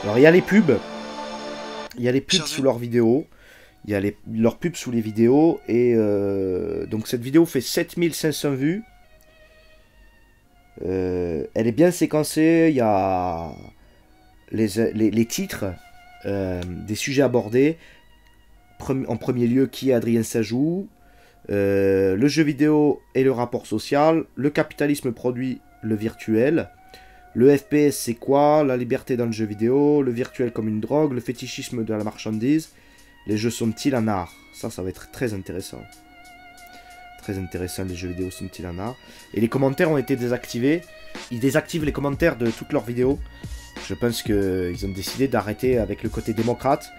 Alors il y a les pubs. Il y a les pubs Chers sous leurs vidéos. Il y a leurs pubs sous les vidéos. Et donc cette vidéo fait 7500 vues. Elle est bien séquencée. Il y a les titres des sujets abordés. En premier lieu, qui est Adrien Sajou, le jeu vidéo et le rapport social, le capitalisme produit le virtuel, le FPS c'est quoi, la liberté dans le jeu vidéo, le virtuel comme une drogue, le fétichisme de la marchandise, les jeux sont-ils un art? Ça va être très intéressant. Très intéressant, les jeux vidéo sont-ils un art? Et les commentaires ont été désactivés. Ils désactivent les commentaires de toutes leurs vidéos. Je pense qu'ils ont décidé d'arrêter avec le côté démocrate.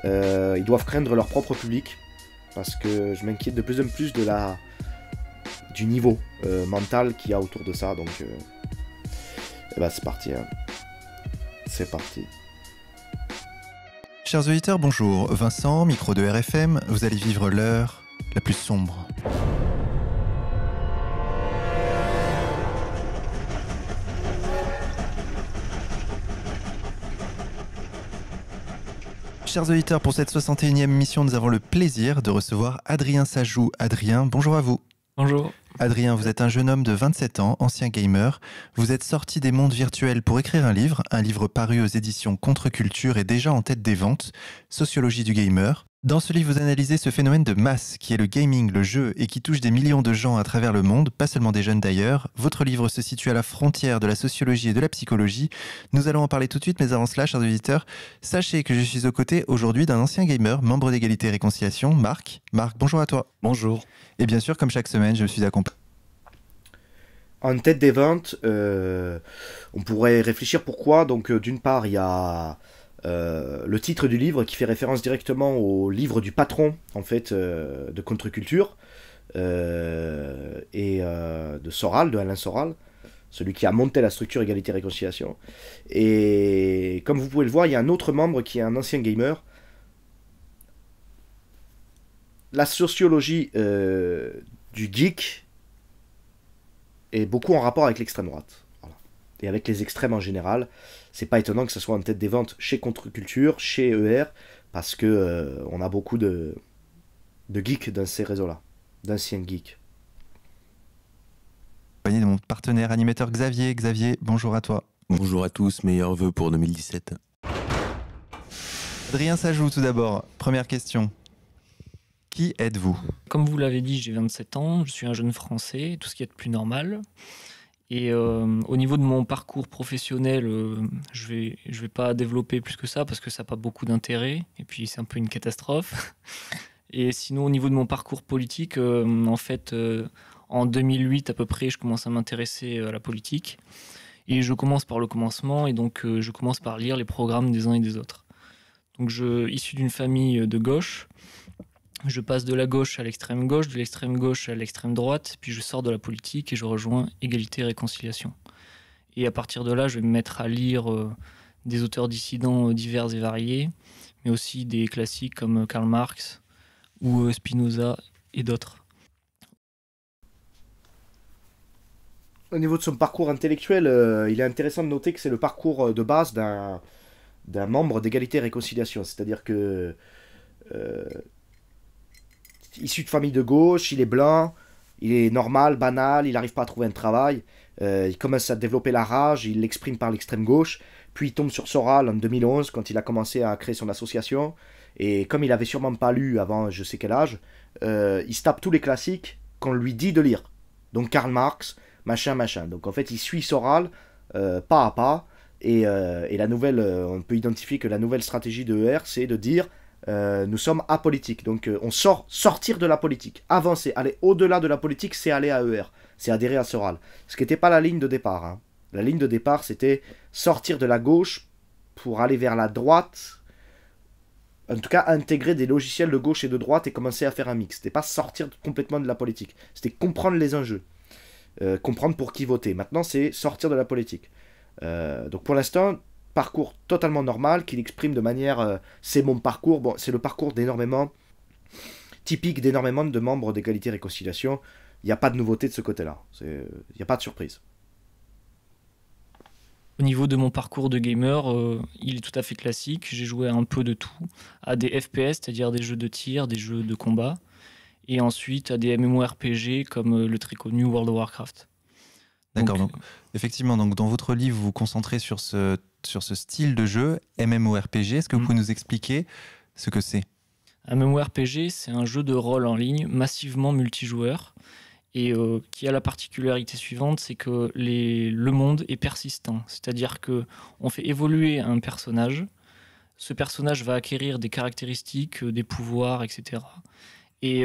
Ils doivent craindre leur propre public. Parce que je m'inquiète de plus en plus du niveau mental qu'il y a autour de ça. Donc, c'est parti. Hein. C'est parti. Chers auditeurs, bonjour. Vincent, micro de RFM, vous allez vivre l'heure la plus sombre. Chers auditeurs, pour cette 61e émission, nous avons le plaisir de recevoir Adrien Sajou. Adrien, bonjour à vous. Bonjour. Adrien, vous êtes un jeune homme de 27 ans, ancien gamer. Vous êtes sorti des mondes virtuels pour écrire un livre paru aux éditions Contre-Culture et déjà en tête des ventes, Sociologie du gamer. Dans ce livre, vous analysez ce phénomène de masse qui est le gaming, le jeu, et qui touche des millions de gens à travers le monde, pas seulement des jeunes d'ailleurs. Votre livre se situe à la frontière de la sociologie et de la psychologie. Nous allons en parler tout de suite, mais avant cela, chers auditeurs, sachez que je suis aux côtés aujourd'hui d'un ancien gamer, membre d'Égalité et Réconciliation, Marc. Marc, bonjour à toi. Bonjour. Et bien sûr, comme chaque semaine, je suis accompagné. En tête des ventes, on pourrait réfléchir pourquoi. Donc, d'une part, il y a le titre du livre qui fait référence directement au livre du patron en fait de Contre-Culture et de Soral, de Alain Soral, celui qui a monté la structure Égalité Réconciliation. Et comme vous pouvez le voir, il y a un autre membre qui est un ancien gamer. La sociologie du geek est beaucoup en rapport avec l'extrême droite. Voilà. Et avec les extrêmes en général. C'est pas étonnant que ce soit en tête des ventes chez Contre-Culture, chez ER, parce que on a beaucoup de geeks dans ces réseaux-là, d'anciens geeks. De mon partenaire animateur Xavier. Xavier, bonjour à toi. Bonjour à tous, meilleurs vœux pour 2017. Adrien Sajou, tout d'abord. Première question. Qui êtes-vous? Comme vous l'avez dit, j'ai 27 ans, je suis un jeune Français, tout ce qui est de plus normal. Et au niveau de mon parcours professionnel, je vais pas développer plus que ça parce que ça n'a pas beaucoup d'intérêt. Et puis c'est un peu une catastrophe. Et sinon, au niveau de mon parcours politique, en fait, en 2008 à peu près, je commence à m'intéresser à la politique. Et je commence par le commencement, et donc je commence par lire les programmes des uns et des autres. Donc issu d'une famille de gauche, je passe de la gauche à l'extrême gauche, de l'extrême gauche à l'extrême droite, puis je sors de la politique et je rejoins Égalité et Réconciliation. Et à partir de là, je vais me mettre à lire des auteurs dissidents divers et variés, mais aussi des classiques comme Karl Marx ou Spinoza et d'autres. Au niveau de son parcours intellectuel, il est intéressant de noter que c'est le parcours de base d'un membre d'Égalité et Réconciliation. C'est-à-dire que issu de famille de gauche, il est blanc, il est normal, banal, il n'arrive pas à trouver un travail, il commence à développer la rage, il l'exprime par l'extrême gauche, puis il tombe sur Soral en 2011 quand il a commencé à créer son association, et comme il avait sûrement pas lu avant je sais quel âge, il se tape tous les classiques qu'on lui dit de lire. Donc Karl Marx, machin, machin. Donc en fait il suit Soral pas à pas, et la nouvelle, on peut identifier que la nouvelle stratégie de ER, c'est de dire nous sommes apolitiques. Donc on sortir de la politique, avancer, aller au-delà de la politique, c'est aller à ER, c'est adhérer à Soral. Ce qui n'était pas la ligne de départ. Hein. La ligne de départ, c'était sortir de la gauche pour aller vers la droite, en tout cas intégrer des logiciels de gauche et de droite et commencer à faire un mix. C'était pas sortir complètement de la politique, c'était comprendre les enjeux, comprendre pour qui voter. Maintenant, c'est sortir de la politique. Donc pour l'instant, parcours totalement normal qu'il exprime de manière c'est mon parcours, bon, c'est le parcours typique d'énormément de membres d'Égalité et Réconciliation. Il n'y a pas de nouveauté de ce côté-là, il n'y a pas de surprise. Au niveau de mon parcours de gamer, il est tout à fait classique. J'ai joué à un peu de tout, à des FPS, c'est-à-dire des jeux de tir, des jeux de combat, et ensuite à des MMORPG comme le très connu World of Warcraft. D'accord, donc effectivement, donc, dans votre livre, vous vous concentrez sur ce style de jeu, MMORPG. Est-ce que vous pouvez nous expliquer ce que c'est ? Un MMORPG, c'est un jeu de rôle en ligne massivement multijoueur et qui a la particularité suivante, c'est que le monde est persistant. C'est-à-dire qu'on fait évoluer un personnage, ce personnage va acquérir des caractéristiques, des pouvoirs, etc. Et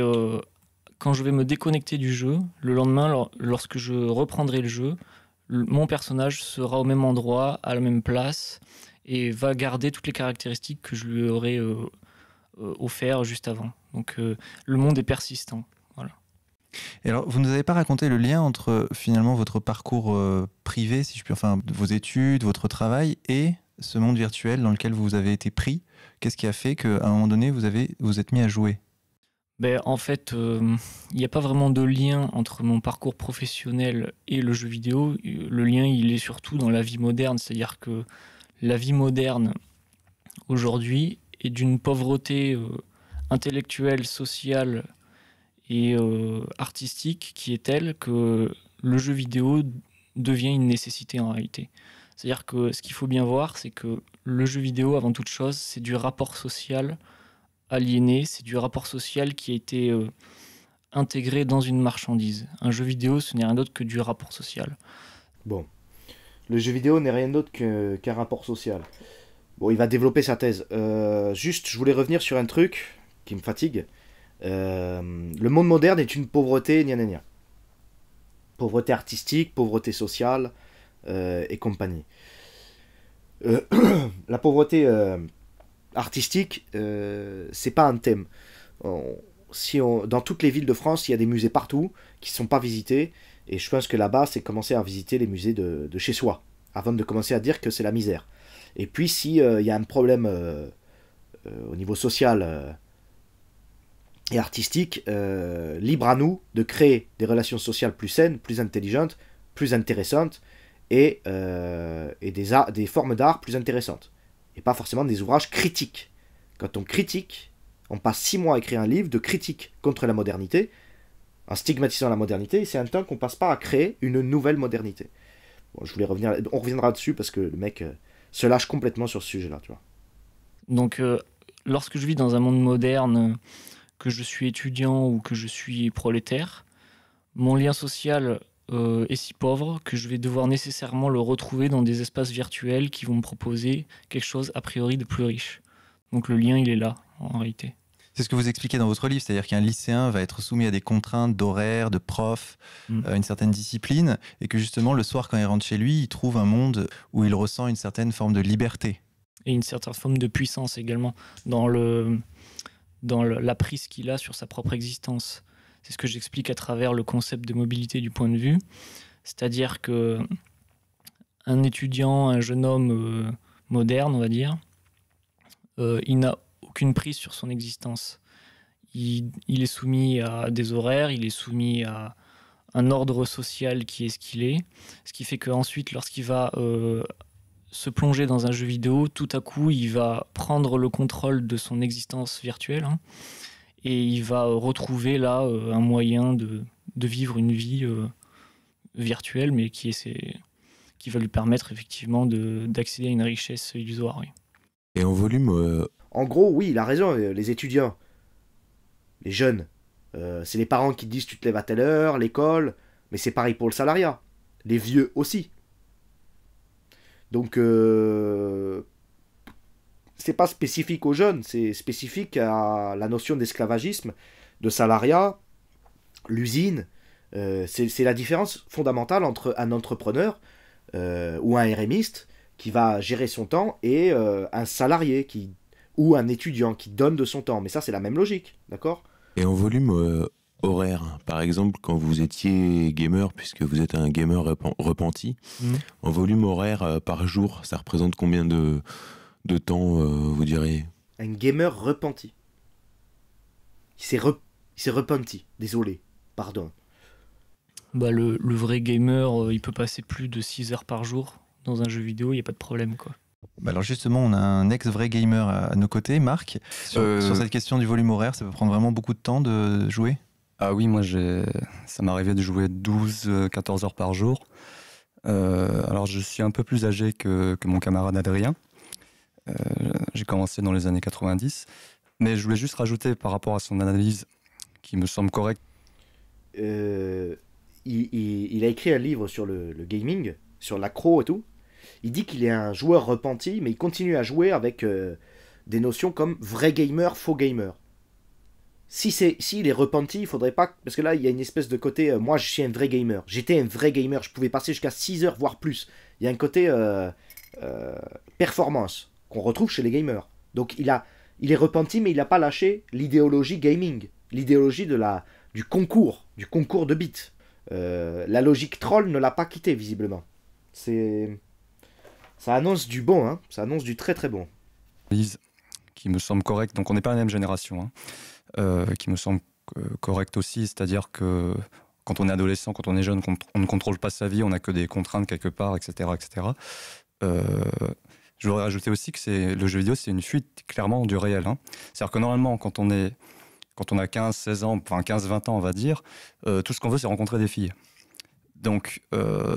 quand je vais me déconnecter du jeu, le lendemain, lorsque je reprendrai le jeu, mon personnage sera au même endroit, à la même place, et va garder toutes les caractéristiques que je lui aurais offert juste avant. Donc le monde est persistant. Voilà. Et alors, vous ne nous avez pas raconté le lien entre finalement votre parcours privé, si je puis, enfin vos études, votre travail et ce monde virtuel dans lequel vous avez été pris. Qu'est-ce qui a fait qu'à un moment donné, vous êtes mis à jouer ? En fait, il n'y a pas vraiment de lien entre mon parcours professionnel et le jeu vidéo. Le lien, il est surtout dans la vie moderne. C'est-à-dire que la vie moderne, aujourd'hui, est d'une pauvreté intellectuelle, sociale et artistique qui est telle que le jeu vidéo devient une nécessité en réalité. C'est-à-dire que ce qu'il faut bien voir, c'est que le jeu vidéo, avant toute chose, c'est du rapport social aliéné, c'est du rapport social qui a été intégré dans une marchandise. Un jeu vidéo, ce n'est rien d'autre que du rapport social. Bon, le jeu vidéo n'est rien d'autre qu'un rapport social. Bon, il va développer sa thèse. Juste, je voulais revenir sur un truc qui me fatigue. Le monde moderne est une pauvreté, gna gna gna. Pauvreté artistique, pauvreté sociale et compagnie. La pauvreté artistique, c'est pas un thème. Dans toutes les villes de France, il y a des musées partout qui ne sont pas visités. Et je pense que là-bas, c'est commencer à visiter les musées de chez soi, avant de commencer à dire que c'est la misère. Et puis, s'il y a un problème au niveau social et artistique, libre à nous de créer des relations sociales plus saines, plus intelligentes, plus intéressantes, et des formes d'art plus intéressantes. Et pas forcément des ouvrages critiques. Quand on critique, on passe 6 mois à écrire un livre de critique contre la modernité, en stigmatisant la modernité, et c'est un temps qu'on passe pas à créer une nouvelle modernité. Bon, je voulais revenir, on reviendra dessus parce que le mec se lâche complètement sur ce sujet-là, tu vois. Donc, lorsque je vis dans un monde moderne, que je suis étudiant ou que je suis prolétaire, mon lien social est si pauvre que je vais devoir nécessairement le retrouver dans des espaces virtuels qui vont me proposer quelque chose a priori de plus riche. Donc le lien, il est là, en réalité. C'est ce que vous expliquez dans votre livre, c'est-à-dire qu'un lycéen va être soumis à des contraintes d'horaire, de prof, une certaine discipline, et que justement le soir quand il rentre chez lui, il trouve un monde où il ressent une certaine forme de liberté. Et une certaine forme de puissance également, dans la prise qu'il a sur sa propre existence. C'est ce que j'explique à travers le concept de mobilité du point de vue. C'est-à-dire que un étudiant, un jeune homme moderne, on va dire, il n'a aucune prise sur son existence. Il est soumis à des horaires, il est soumis à un ordre social qui est ce qu'il est. Ce qui fait qu'ensuite, lorsqu'il va se plonger dans un jeu vidéo, tout à coup, il va prendre le contrôle de son existence virtuelle, et il va retrouver là un moyen de vivre une vie virtuelle, mais qui va lui permettre effectivement d'accéder à une richesse illusoire. Oui. Et en volume En gros, oui, il a raison, les étudiants, les jeunes, c'est les parents qui disent tu te lèves à telle heure, l'école, mais c'est pareil pour le salariat. Les vieux aussi. Donc, c'est pas spécifique aux jeunes, c'est spécifique à la notion d'esclavagisme, de salariat, l'usine. C'est la différence fondamentale entre un entrepreneur ou un RMiste qui va gérer son temps et un salarié ou un étudiant qui donne de son temps. Mais ça, c'est la même logique, d'accord ? Et en volume horaire, par exemple, quand vous étiez gamer, puisque vous êtes un gamer repenti, en volume horaire par jour, ça représente combien de temps, vous diriez ? Un gamer repenti. Il s'est repenti, désolé, pardon. Le vrai gamer, il peut passer plus de 6 heures par jour dans un jeu vidéo, il n'y a pas de problème, quoi. Bah alors justement, on a un ex-vrai gamer à nos côtés, Marc. Sur cette question du volume horaire, ça peut prendre vraiment beaucoup de temps de jouer? Ah oui, moi ça m'est arrivé de jouer 12-14 heures par jour. Alors je suis un peu plus âgé que mon camarade Adrien. J'ai commencé dans les années 90. Mais je voulais juste rajouter par rapport à son analyse, qui me semble correcte. Il a écrit un livre sur le gaming, sur l'accro et tout. Il dit qu'il est un joueur repenti, mais il continue à jouer avec des notions comme vrai gamer, faux gamer. S'il est repenti, il faudrait pas... Parce que là, il y a une espèce de côté... moi, je suis un vrai gamer. J'étais un vrai gamer. Je pouvais passer jusqu'à 6 heures, voire plus. Il y a un côté performance qu'on retrouve chez les gamers. Donc, il est repenti, mais il n'a pas lâché l'idéologie gaming. L'idéologie du concours de bits. La logique troll ne l'a pas quitté, visiblement. Ça annonce du bon, hein. Ça annonce du très très bon. Qui me semble correcte. Donc, on n'est pas la même génération, hein. Qui me semble correct aussi, c'est-à-dire que quand on est adolescent, quand on est jeune, on ne contrôle pas sa vie, on n'a que des contraintes quelque part, etc. etc. Je voudrais rajouter aussi que le jeu vidéo, c'est une fuite clairement du réel, hein. C'est-à-dire que normalement, quand on a 15, 16 ans, enfin 15, 20 ans, on va dire, tout ce qu'on veut, c'est rencontrer des filles. Donc,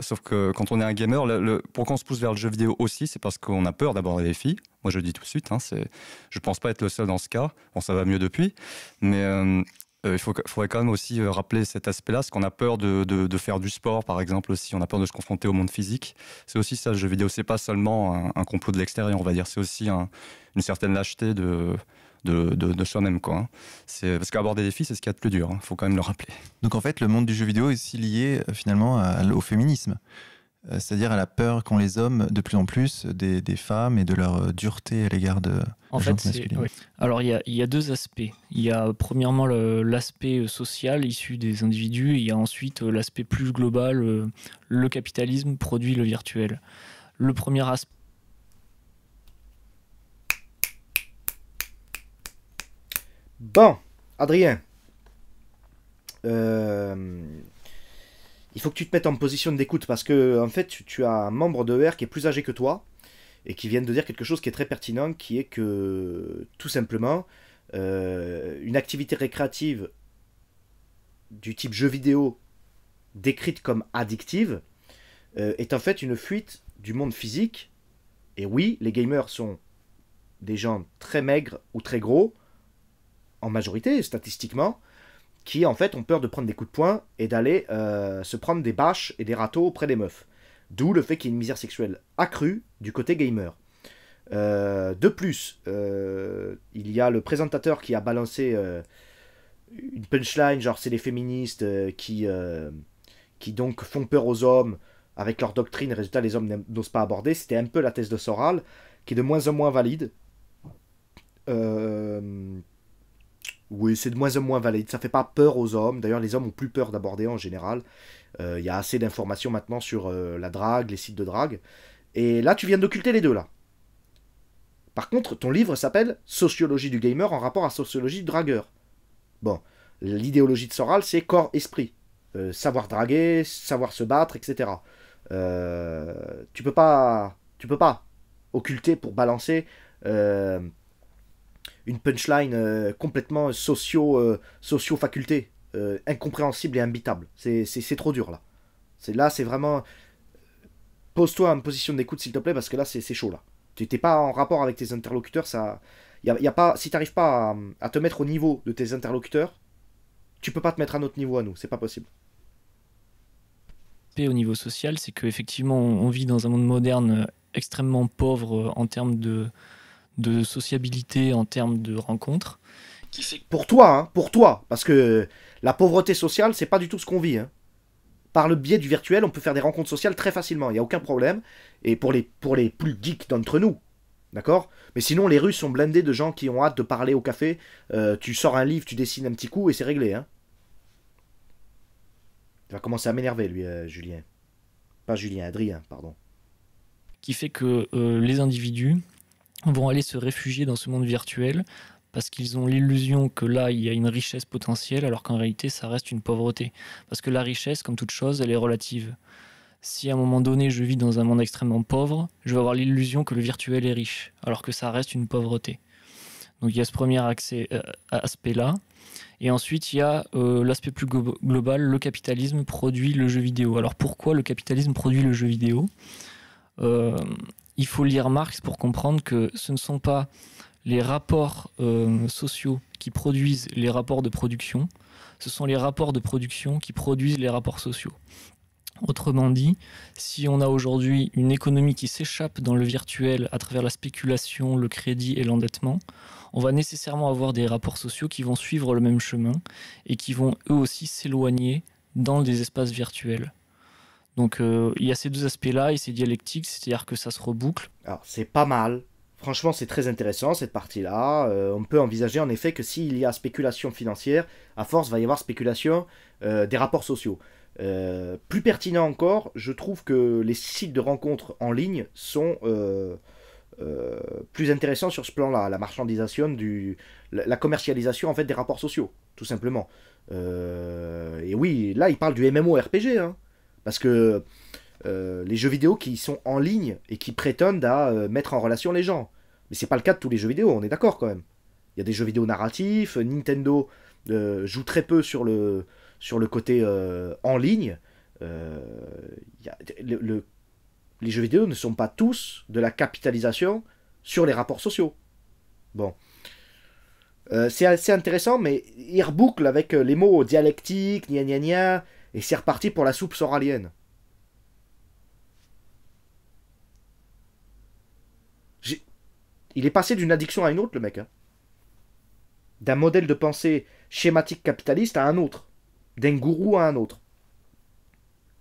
sauf que quand on est un gamer, pourquoi on se pousse vers le jeu vidéo aussi, c'est parce qu'on a peur d'aborder les filles. Moi, je le dis tout de suite, hein, je pense pas être le seul dans ce cas. Bon, ça va mieux depuis, mais faudrait quand même aussi rappeler cet aspect-là, parce qu'on a peur de faire du sport, par exemple, aussi. On a peur de se confronter au monde physique. C'est aussi ça, le jeu vidéo. C'est pas seulement un complot de l'extérieur, on va dire. C'est aussi une certaine lâcheté de soi-même, quoi, hein. Parce qu'aborder des filles, c'est ce qu'il y a de plus dur, hein. Faut quand même le rappeler. Donc en fait, le monde du jeu vidéo est aussi lié finalement au féminisme. C'est-à-dire à la peur qu'ont les hommes de plus en plus des femmes et de leur dureté à l'égard de en fait, oui. Alors il y a deux aspects. Il y a premièrement l'aspect social issu des individus, et il y a ensuite l'aspect plus global, le capitalisme produit le virtuel. Le premier aspect. Bon, Adrien, il faut que tu te mettes en position d'écoute parce que en fait tu as un membre de ER qui est plus âgé que toi et qui vient de dire quelque chose qui est très pertinent, qui est que tout simplement une activité récréative du type jeu vidéo décrite comme addictive est en fait une fuite du monde physique. Et oui, les gamers sont des gens très maigres ou très gros, en majorité, statistiquement, qui en fait ont peur de prendre des coups de poing et d'aller se prendre des bâches et des râteaux auprès des meufs. D'où le fait qu'il y ait une misère sexuelle accrue du côté gamer. De plus, il y a le présentateur qui a balancé une punchline, genre c'est les féministes qui donc font peur aux hommes avec leur doctrine, et résultat les hommes n'osent pas aborder. C'était un peu la thèse de Soral, qui est de moins en moins valide. Oui, c'est de moins en moins valide. Ça fait pas peur aux hommes. D'ailleurs, les hommes ont plus peur d'aborder en général. Il y a assez d'informations maintenant sur la drague, les sites de drague. Et là, tu viens d'occulter les deux, là. Par contre, ton livre s'appelle Sociologie du gamer en rapport à Sociologie du dragueur. Bon, l'idéologie de Soral, c'est corps-esprit. Savoir draguer, savoir se battre, etc. Tu peux pas occulter pour balancer une punchline complètement socio-faculté, incompréhensible et imbitable. C'est trop dur, là. Là, c'est vraiment... Pose-toi en position d'écoute, s'il te plaît, parce que là, c'est chaud, là. Tu n'es pas en rapport avec tes interlocuteurs, ça... Y a pas, si tu n'arrives pas à te mettre au niveau de tes interlocuteurs, tu peux pas te mettre à notre niveau à nous, c'est pas possible. Au niveau social, c'est qu'effectivement, on vit dans un monde moderne extrêmement pauvre en termes de sociabilité, en termes de rencontres. Pour toi, parce que la pauvreté sociale, c'est pas du tout ce qu'on vit, hein. Par le biais du virtuel, on peut faire des rencontres sociales très facilement, il n'y a aucun problème. Et pour les plus geeks d'entre nous, d'accord ? Mais sinon, les rues sont blindées de gens qui ont hâte de parler au café. Tu sors un livre, tu dessines un petit coup et c'est réglé, hein. Il va commencer à m'énerver, lui, Julien. Pas Julien, Adrien, pardon. Qui fait que les individus vont aller se réfugier dans ce monde virtuel parce qu'ils ont l'illusion que là, il y a une richesse potentielle, alors qu'en réalité, ça reste une pauvreté. Parce que la richesse, comme toute chose, elle est relative. Si à un moment donné je vis dans un monde extrêmement pauvre, je vais avoir l'illusion que le virtuel est riche, alors que ça reste une pauvreté. Donc il y a ce premier aspect-là. Et ensuite, il y a l'aspect plus global, le capitalisme produit le jeu vidéo. Alors pourquoi le capitalisme produit le jeu vidéo ? Il faut lire Marx pour comprendre que ce ne sont pas les rapports sociaux qui produisent les rapports de production, ce sont les rapports de production qui produisent les rapports sociaux. Autrement dit, si on a aujourd'hui une économie qui s'échappe dans le virtuel à travers la spéculation, le crédit et l'endettement, on va nécessairement avoir des rapports sociaux qui vont suivre le même chemin et qui vont eux aussi s'éloigner dans des espaces virtuels. Donc il y a ces deux aspects-là et c'est dialectique, c'est-à-dire que ça se reboucle. Alors c'est pas mal. Franchement, c'est très intéressant cette partie-là. On peut envisager en effet que s'il y a spéculation financière, à force, va y avoir spéculation des rapports sociaux. Plus pertinent encore, je trouve que les sites de rencontres en ligne sont plus intéressants sur ce plan-là. La marchandisation, la commercialisation en fait des rapports sociaux, tout simplement. Et oui, là, il parle du MMORPG, hein, parce que les jeux vidéo qui sont en ligne et qui prétendent à mettre en relation les gens. Mais c'est pas le cas de tous les jeux vidéo, on est d'accord quand même. Il y a des jeux vidéo narratifs, Nintendo joue très peu sur le côté en ligne. Les jeux vidéo ne sont pas tous de la capitalisation sur les rapports sociaux. Bon. C'est assez intéressant, mais il reboucle avec les mots dialectique, gna gna gna, et c'est reparti pour la soupe soralienne. Il est passé d'une addiction à une autre, le mec. Hein. D'un modèle de pensée schématique capitaliste à un autre. D'un gourou à un autre.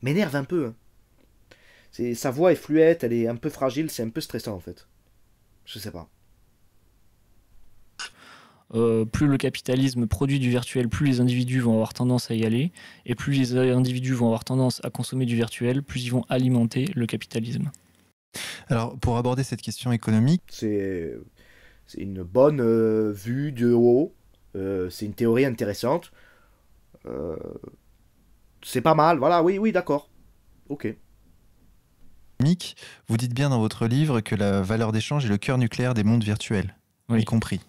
M'énerve un peu. Hein. Sa voix est fluette, elle est un peu fragile, c'est un peu stressant en fait. Je sais pas. Plus le capitalisme produit du virtuel, plus les individus vont avoir tendance à y aller, et plus les individus vont avoir tendance à consommer du virtuel, plus ils vont alimenter le capitalisme. Alors, pour aborder cette question économique... C'est une bonne vue de haut, c'est une théorie intéressante. C'est pas mal, voilà, oui, d'accord. Ok. Vous dites bien dans votre livre que la valeur d'échange est le cœur nucléaire des mondes virtuels, y compris.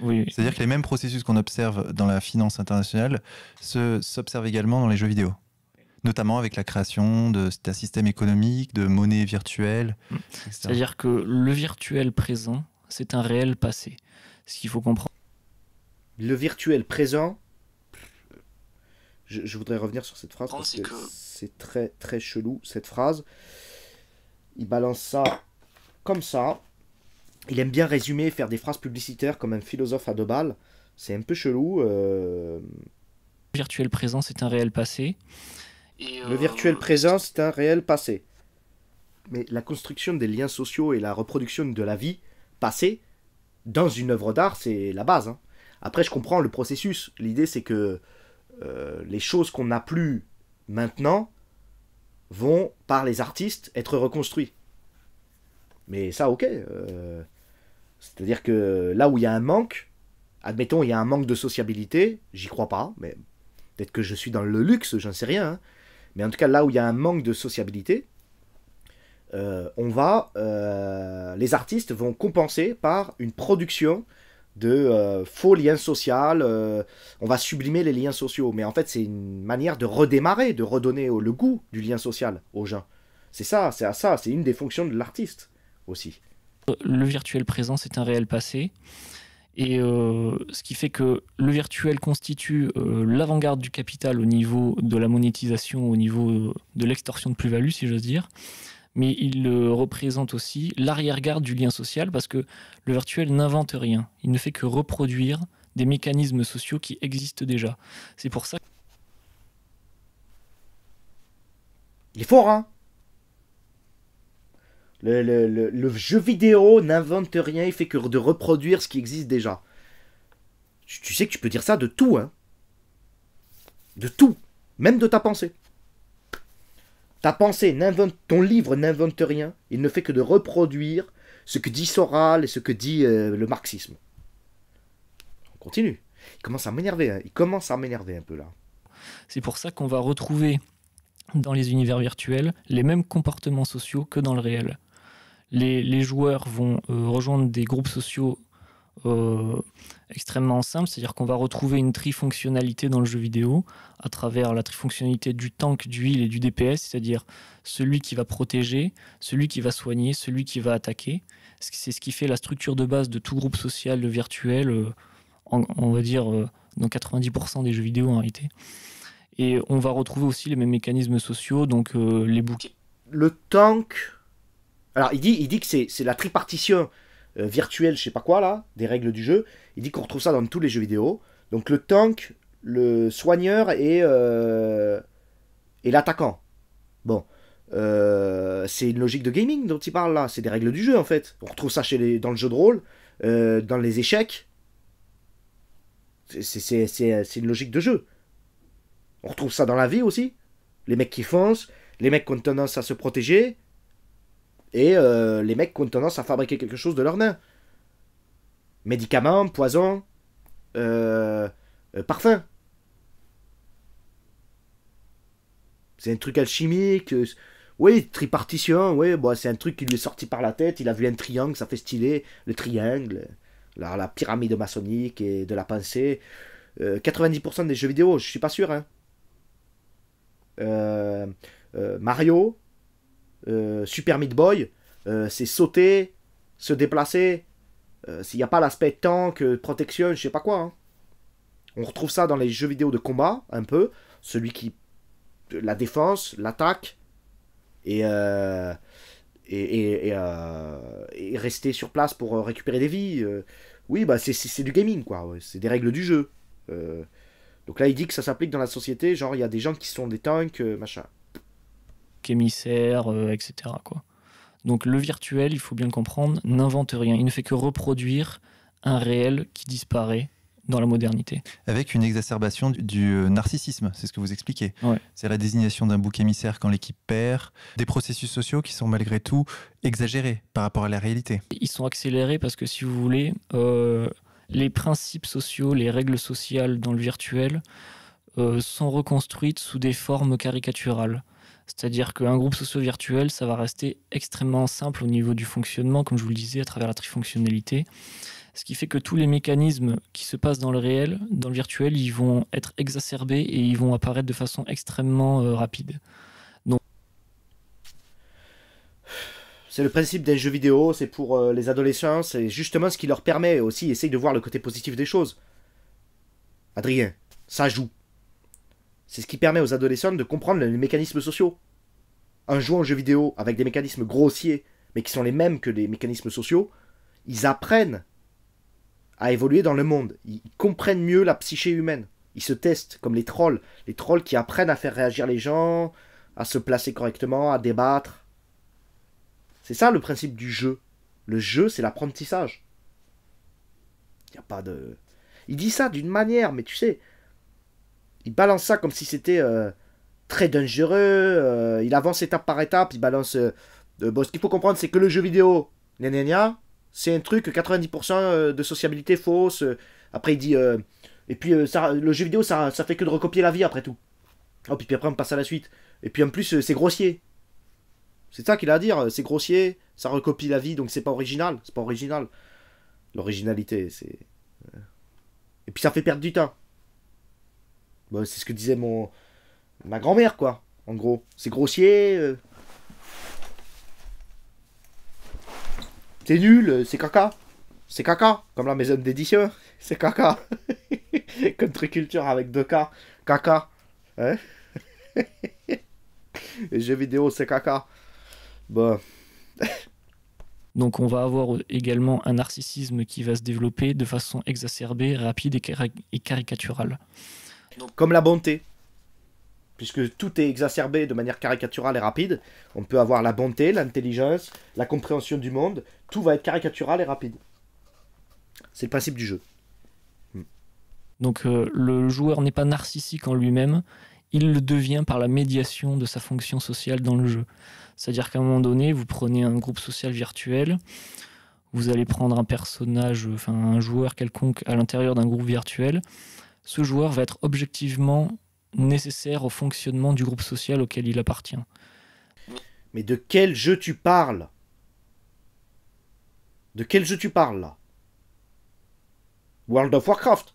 Oui. C'est-à-dire que les mêmes processus qu'on observe dans la finance internationale s'observent également dans les jeux vidéo. Notamment avec la création d'un système économique, de monnaie virtuelle, etc. C'est-à-dire que le virtuel présent, c'est un réel passé. Ce qu'il faut comprendre. Le virtuel présent, je voudrais revenir sur cette phrase parce que c'est très très chelou cette phrase. Il balance ça comme ça. Il aime bien résumer et faire des phrases publicitaires comme un philosophe à deux balles. C'est un peu chelou. Le virtuel présent, c'est un réel passé. Le virtuel présent, c'est un réel passé. Mais la construction des liens sociaux et la reproduction de la vie passée dans une œuvre d'art, c'est la base. Hein. Après, je comprends le processus. L'idée, c'est que les choses qu'on n'a plus maintenant vont, par les artistes, être reconstruites. Mais ça, ok. C'est-à-dire que là où il y a un manque, admettons, il y a un manque de sociabilité, j'y crois pas, mais peut-être que je suis dans le luxe, j'en sais rien. Hein. Mais en tout cas, là où il y a un manque de sociabilité, les artistes vont compenser par une production de faux liens sociaux. On va sublimer les liens sociaux. Mais en fait, c'est une manière de redémarrer, de redonner le goût du lien social aux gens. C'est ça, c'est une des fonctions de l'artiste aussi. Le virtuel présent, c'est un réel passé. Et ce qui fait que le virtuel constitue l'avant-garde du capital au niveau de la monétisation, au niveau de l'extorsion de plus-value, si j'ose dire. Mais il représente aussi l'arrière-garde du lien social parce que le virtuel n'invente rien. Il ne fait que reproduire des mécanismes sociaux qui existent déjà. C'est pour ça. Il est fort, hein? Le jeu vidéo n'invente rien, il fait que de reproduire ce qui existe déjà. Tu sais que tu peux dire ça de tout, hein? De tout, même de ta pensée. Ta pensée ton livre n'invente rien, il ne fait que de reproduire ce que dit Soral et ce que dit le marxisme. On continue. Il commence à m'énerver, hein. Il commence à m'énerver un peu là. C'est pour ça qu'on va retrouver dans les univers virtuels les mêmes comportements sociaux que dans le réel. Les joueurs vont rejoindre des groupes sociaux extrêmement simples, c'est-à-dire qu'on va retrouver une trifonctionnalité dans le jeu vidéo à travers la trifonctionnalité du tank, du heal et du DPS, c'est-à-dire celui qui va protéger, celui qui va soigner, celui qui va attaquer. C'est ce qui fait la structure de base de tout groupe social virtuel, on va dire dans 90% des jeux vidéo en réalité. Et on va retrouver aussi les mêmes mécanismes sociaux, donc les bouquets. Le tank... Alors, il dit que c'est la tripartition virtuelle, je sais pas quoi, là, des règles du jeu. Il dit qu'on retrouve ça dans tous les jeux vidéo. Donc, le tank, le soigneur et l'attaquant. Bon. C'est une logique de gaming dont il parle, là. C'est des règles du jeu, en fait. On retrouve ça dans le jeu de rôle, dans les échecs. C'est une logique de jeu. On retrouve ça dans la vie aussi. Les mecs qui foncent, les mecs qui ont tendance à se protéger, et les mecs qui ont tendance à fabriquer quelque chose de leur nain. Médicaments, poisons, parfums. C'est un truc alchimique. Oui, tripartition, oui, bon, c'est un truc qui lui est sorti par la tête. Il a vu un triangle, ça fait stylé. Le triangle, la pyramide maçonnique et de la pensée. 90% des jeux vidéo, je suis pas sûr, hein. Mario, Super Meat Boy, c'est sauter, se déplacer. S'il n'y a pas l'aspect tank, protection, je sais pas quoi. Hein. On retrouve ça dans les jeux vidéo de combat, un peu. Celui qui. La défense, l'attaque, et rester sur place pour récupérer des vies. Oui, bah c'est du gaming, quoi. Ouais. C'est des règles du jeu. Donc là, il dit que ça s'applique dans la société, genre il y a des gens qui sont des tanks, machin. Émissaires, etc. quoi. Donc le virtuel, il faut bien le comprendre, n'invente rien. Il ne fait que reproduire un réel qui disparaît dans la modernité. Avec une exacerbation du narcissisme, c'est ce que vous expliquez. Ouais. C'est la désignation d'un bouc émissaire quand l'équipe perd, des processus sociaux qui sont malgré tout exagérés par rapport à la réalité. Ils sont accélérés parce que si vous voulez... les principes sociaux, les règles sociales dans le virtuel sont reconstruites sous des formes caricaturales. C'est-à-dire qu'un groupe socio-virtuel, ça va rester extrêmement simple au niveau du fonctionnement, comme je vous le disais, à travers la trifonctionnalité. Ce qui fait que tous les mécanismes qui se passent dans le réel, dans le virtuel, ils vont être exacerbés et ils vont apparaître de façon extrêmement rapide. Donc, c'est le principe d'un jeu vidéo, c'est pour les adolescents, c'est justement ce qui leur permet aussi, essaye de voir le côté positif des choses. Adrien, ça joue. C'est ce qui permet aux adolescents de comprendre les mécanismes sociaux. En jouant aux jeux vidéo avec des mécanismes grossiers, mais qui sont les mêmes que les mécanismes sociaux, ils apprennent à évoluer dans le monde. Ils comprennent mieux la psyché humaine. Ils se testent, comme les trolls. Les trolls qui apprennent à faire réagir les gens, à se placer correctement, à débattre. C'est ça le principe du jeu. Le jeu, c'est l'apprentissage. Il n'y a pas de... Il dit ça d'une manière, mais tu sais... Il balance ça comme si c'était très dangereux. Il avance étape par étape. Il balance... bon, ce qu'il faut comprendre, c'est que le jeu vidéo, c'est un truc 90% de sociabilité fausse. Après, il dit... et puis, le jeu vidéo, ça fait que de recopier la vie, après tout. Oh, puis après, on passe à la suite. Et puis, en plus, c'est grossier. C'est ça qu'il a à dire. C'est grossier, ça recopie la vie, donc c'est pas original. C'est pas original. L'originalité, c'est... Et puis, ça fait perdre du temps. Bon, c'est ce que disait ma grand-mère, quoi. En gros, c'est grossier. C'est nul, c'est caca. C'est caca, comme la maison d'édition. C'est caca. Contre-culture avec 2K. Caca. Hein. Les jeux vidéo, c'est caca. Bon. Donc on va avoir également un narcissisme qui va se développer de façon exacerbée, rapide et caricaturale. Comme la bonté. Puisque tout est exacerbé de manière caricaturale et rapide, on peut avoir la bonté, l'intelligence, la compréhension du monde, tout va être caricatural et rapide. C'est le principe du jeu. Donc le joueur n'est pas narcissique en lui-même, il le devient par la médiation de sa fonction sociale dans le jeu. C'est-à-dire qu'à un moment donné, vous prenez un groupe social virtuel, vous allez prendre un personnage, enfin un joueur quelconque à l'intérieur d'un groupe virtuel, ce joueur va être objectivement nécessaires au fonctionnement du groupe social auquel il appartient. Mais de quel jeu tu parles? De quel jeu tu parles là? World of Warcraft.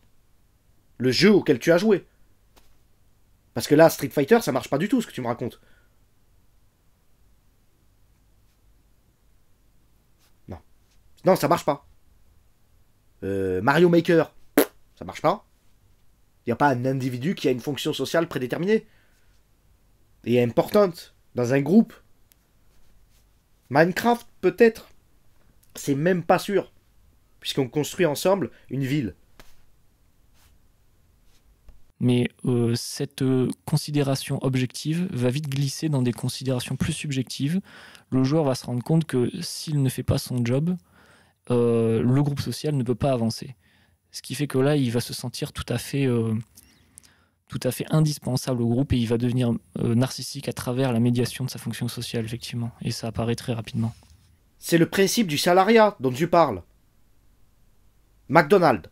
Le jeu auquel tu as joué. Parce que là, Street Fighter, ça marche pas du tout ce que tu me racontes. Non. Non, ça marche pas. Mario Maker, ça marche pas. Il n'y a pas un individu qui a une fonction sociale prédéterminée. Et importante. Dans un groupe. Minecraft, peut-être. C'est même pas sûr. Puisqu'on construit ensemble une ville. Mais cette considération objective va vite glisser dans des considérations plus subjectives. Le joueur va se rendre compte que s'il ne fait pas son job, le groupe social ne peut pas avancer. Ce qui fait que là, il va se sentir tout à fait indispensable au groupe et il va devenir narcissique à travers la médiation de sa fonction sociale, effectivement. Et ça apparaît très rapidement. C'est le principe du salariat dont tu parles. McDonald's.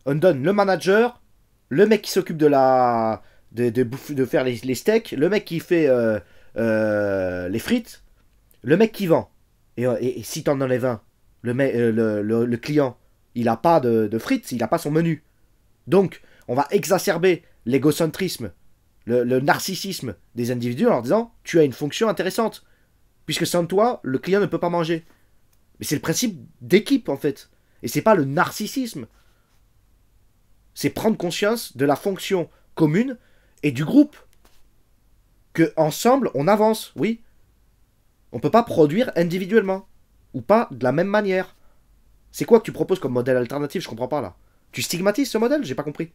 On donne le manager, le mec qui s'occupe de faire les steaks, le mec qui fait les frites, le mec qui vend. Et si t'en enlèves un, le client, il n'a pas de frites, il n'a pas son menu. Donc, on va exacerber l'égocentrisme, le narcissisme des individus en leur disant « Tu as une fonction intéressante, puisque sans toi, le client ne peut pas manger. » Mais c'est le principe d'équipe, en fait. Et c'est pas le narcissisme. C'est prendre conscience de la fonction commune et du groupe. Que ensemble, on avance, oui. On peut pas produire individuellement. Ou pas de la même manière. C'est quoi que tu proposes comme modèle alternatif? Je comprends pas, là. Tu stigmatises ce modèle? J'ai pas compris.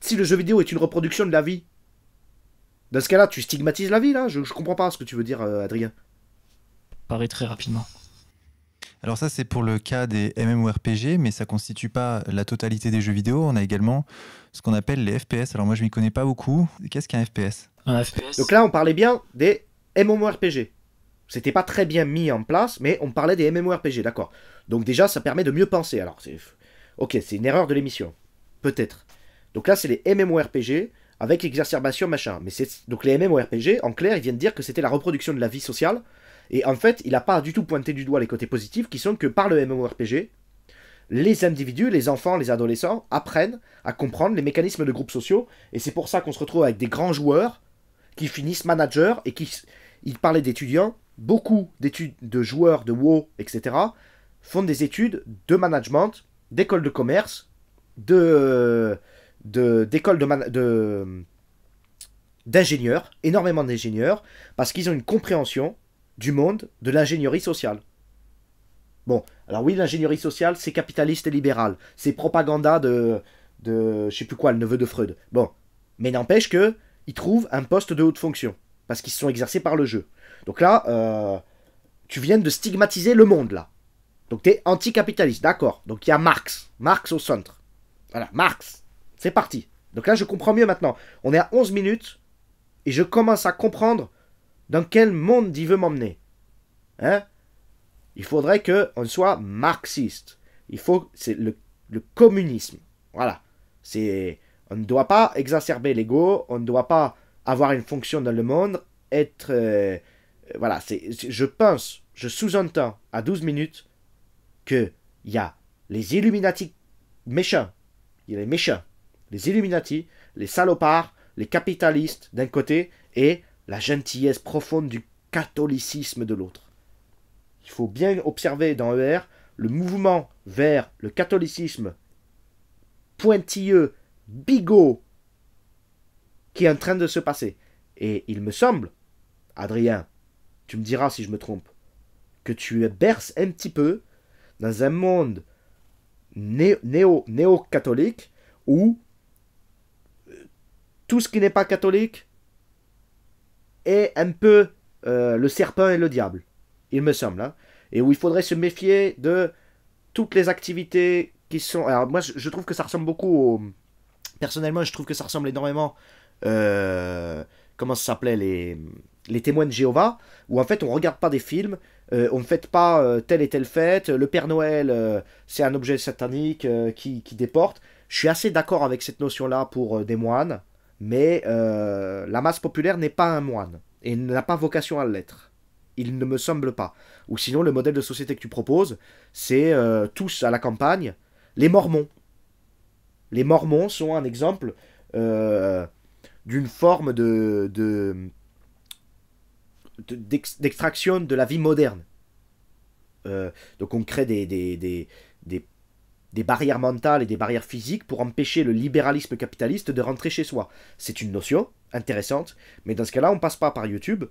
Si le jeu vidéo est une reproduction de la vie, dans ce cas-là, tu stigmatises la vie, là? Je comprends pas ce que tu veux dire, Adrien. Paraît très rapidement. Alors ça, c'est pour le cas des MMORPG, mais ça constitue pas la totalité des jeux vidéo. On a également ce qu'on appelle les FPS. Alors moi, je m'y connais pas beaucoup. Qu'est-ce qu'un FPS? Un FPS. Donc là, on parlait bien des MMORPG. C'était pas très bien mis en place, mais on parlait des MMORPG, d'accord. Donc déjà, ça permet de mieux penser. Alors, ok, c'est une erreur de l'émission. Peut-être. Donc là, c'est les MMORPG avec l'exacerbation machin. Mais donc les MMORPG, en clair, ils viennent dire que c'était la reproduction de la vie sociale. Et en fait, il n'a pas du tout pointé du doigt les côtés positifs, qui sont que par le MMORPG, les individus, les enfants, les adolescents, apprennent à comprendre les mécanismes de groupes sociaux. Et c'est pour ça qu'on se retrouve avec des grands joueurs qui finissent managers et qui... Il parlait d'étudiants, beaucoup d'études de joueurs de WoW, etc., font des études de management, d'école de commerce, d'ingénieurs, énormément d'ingénieurs, parce qu'ils ont une compréhension du monde de l'ingénierie sociale. Bon, alors oui, l'ingénierie sociale, c'est capitaliste et libéral. C'est propaganda de je sais plus quoi, le neveu de Freud. Bon, mais n'empêche que ils trouvent un poste de haute fonction, parce qu'ils se sont exercés par le jeu. Donc là, tu viens de stigmatiser le monde, là. Donc t'es anticapitaliste, d'accord. Donc il y a Marx au centre. Voilà, Marx, c'est parti. Donc là, je comprends mieux maintenant. On est à 11 minutes, et je commence à comprendre dans quel monde il veut m'emmener. Hein? Il faudrait qu'on soit marxiste. C'est le communisme. Voilà. On ne doit pas exacerber l'ego, on ne doit pas avoir une fonction dans le monde, être... voilà, je pense, je sous-entends à 12 minutes qu'il y a les Illuminati méchants, il y a les méchants, les Illuminati, les salopards, les capitalistes d'un côté, et la gentillesse profonde du catholicisme de l'autre. Il faut bien observer dans ER le mouvement vers le catholicisme pointilleux, bigot, qui est en train de se passer. Et il me semble, Adrien, tu me diras si je me trompe, que tu berces un petit peu dans un monde néo-catholique où tout ce qui n'est pas catholique est un peu le serpent et le diable, il me semble, hein, et où il faudrait se méfier de toutes les activités qui sont... Alors moi je trouve que ça ressemble beaucoup au... Personnellement je trouve que ça ressemble énormément comment ça s'appelait, les témoins de Jéhovah, où en fait on regarde pas des films, on ne fête pas telle et telle fête, le Père Noël c'est un objet satanique qui déporte. Je suis assez d'accord avec cette notion là pour des moines, Mais la masse populaire n'est pas un moine, et n'a pas vocation à l'être. Il ne me semble pas. Ou sinon, le modèle de société que tu proposes, c'est tous à la campagne, les Mormons. Les Mormons sont un exemple d'une forme d'extraction de la vie moderne. Donc on crée des barrières mentales et des barrières physiques pour empêcher le libéralisme capitaliste de rentrer chez soi. C'est une notion intéressante, mais dans ce cas-là, on passe pas par YouTube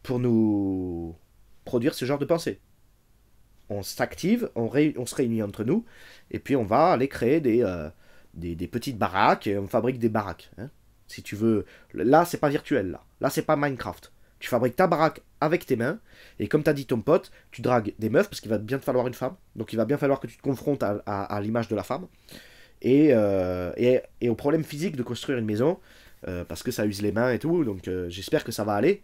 pour nous produire ce genre de pensée. On s'active, on se réunit entre nous, et puis on va aller créer des petites baraques, et on fabrique des baraques. Hein. Si tu veux, là c'est pas virtuel, là c'est pas Minecraft. Tu fabriques ta baraque avec tes mains, et comme t'as dit ton pote, tu dragues des meufs, parce qu'il va bien te falloir une femme, donc il va bien falloir que tu te confrontes à l'image de la femme, et au problème physique de construire une maison, parce que ça use les mains et tout, donc j'espère que ça va aller.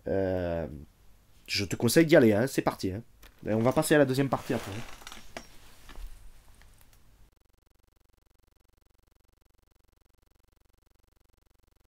Je te conseille d'y aller, hein, c'est parti. Hein. Et on va passer à la deuxième partie après. Hein.